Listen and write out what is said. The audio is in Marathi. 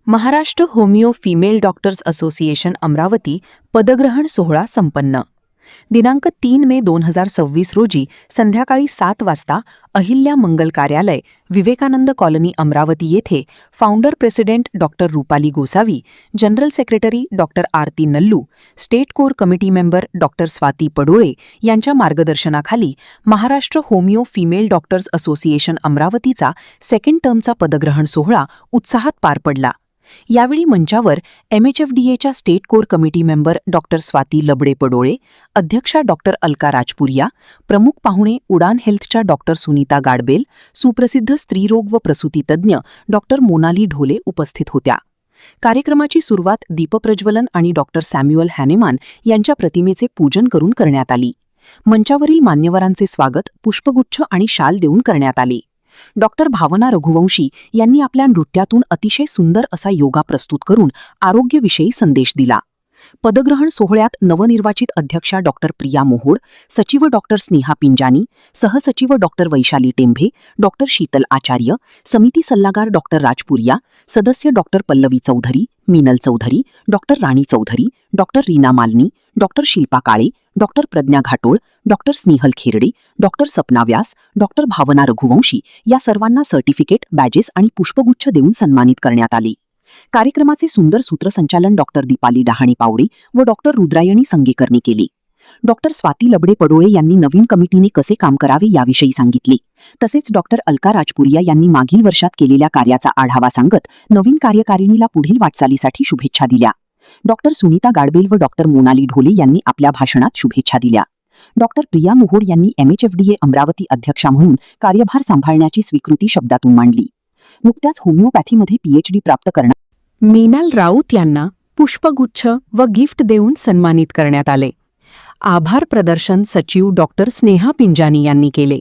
Maharashtra homeo female doctors association Amravati पदग्रहण सोहळा संपन्न. दिनांक 3 मे 2026 रोजी संध्याकाळी 7 वाजता अहिल्या मंगल कार्यालय, विवेकानंद कॉलनी, अमरावती येथे founder president doctor Rupali Gosavi, general secretary doctor Aarti Nallu, state core committee member doctor Swati Padole यांच्या मार्गदर्शनाखाली Maharashtra homeo female doctors association अमरावतीचा सेकंड टर्मचा पदग्रहण सोहळा उत्साहात पार पडला. यावेळी मंचावर MHFDAच्या state core committee member doctor Swati Labde Padole, अध्यक्षा डॉक्टर अलका राजपुरिया, प्रमुख पाहुणे उडान हेल्थच्या डॉक्टर सुनीता गाडबेल, सुप्रसिद्ध स्त्रीरोग व प्रसूती तज्ज्ञ डॉक्टर मोनाली ढोले उपस्थित होत्या. कार्यक्रमाची सुरुवात दीपप्रज्वलन आणि डॉक्टर सॅम्युअल हॅनेमान यांच्या प्रतिमेचे पूजन करून करण्यात आली. मंचावरील मान्यवरांचे स्वागत पुष्पगुच्छ आणि शाल देऊन करण्यात आले. डॉक्टर भावना रघुवंशी यांनी आपल्या नृत्यातून अतिशय सुंदर असा योगा प्रस्तुत करून आरोग्यविषयी संदेश दिला. पदग्रहण सोहळ्यात नवनिर्वाचित अध्यक्षा डॉक्टर प्रिया मोहोड, सचिव डॉक्टर स्नेहा पिंजानी, सहसचिव डॉक्टर वैशाली टेंभे, डॉक्टर शीतल आचार्य, समिती सल्लागार डॉक्टर राजपुरिया, सदस्य doctor Pallavi Chaudhari, Meenal Chaudhari, doctor Rani Chaudhari, doctor Reena Malani, doctor Shilpa Kale, doctor Pradnya Ghatol, doctor Snehal Kherde, doctor Sapna Vyas, doctor Bhavana Raghuvanshi या सर्वांना सर्टिफिकेट, बॅजेस आणि पुष्पगुच्छ देऊन सन्मानित करण्यात आले. कार्यक्रमाचे सुंदर सूत्रसंचालन डॉक्टर दीपाली डहाणे पावडे व डॉक्टर रुद्रायणी संगेकरनी केले. डॉक्टर स्वाती लबडे पडोळे यांनी नवीन कमिटीने कसे काम करावे याविषयी सांगितले. तसेच डॉक्टर अलका राजपुरिया यांनी मागील वर्षात केलेल्या कार्याचा आढावा सांगत नवीन कार्यकारिणीला पुढील वाटचालीसाठी शुभेच्छा दिल्या. डॉक्टर सुनीता गाडबेल व डॉक्टर मोनाली ढोले यांनी आपल्या भाषणात शुभेच्छा दिल्या. डॉक्टर प्रिया मोहोड यांनी MHFDA अमरावती अध्यक्षा म्हणून कार्यभार सांभाळण्याची स्वीकृती शब्दातून मांडली. नुकत्याच होमिओपॅथीमध्ये PhD प्राप्त करणाऱ्या मीनाल राऊत यांना पुष्पगुच्छ व गिफ्ट देऊन सन्मानित करण्यात आले. आभार प्रदर्शन सचिव डॉक्टर स्नेहा पिंजानी यांनी केले.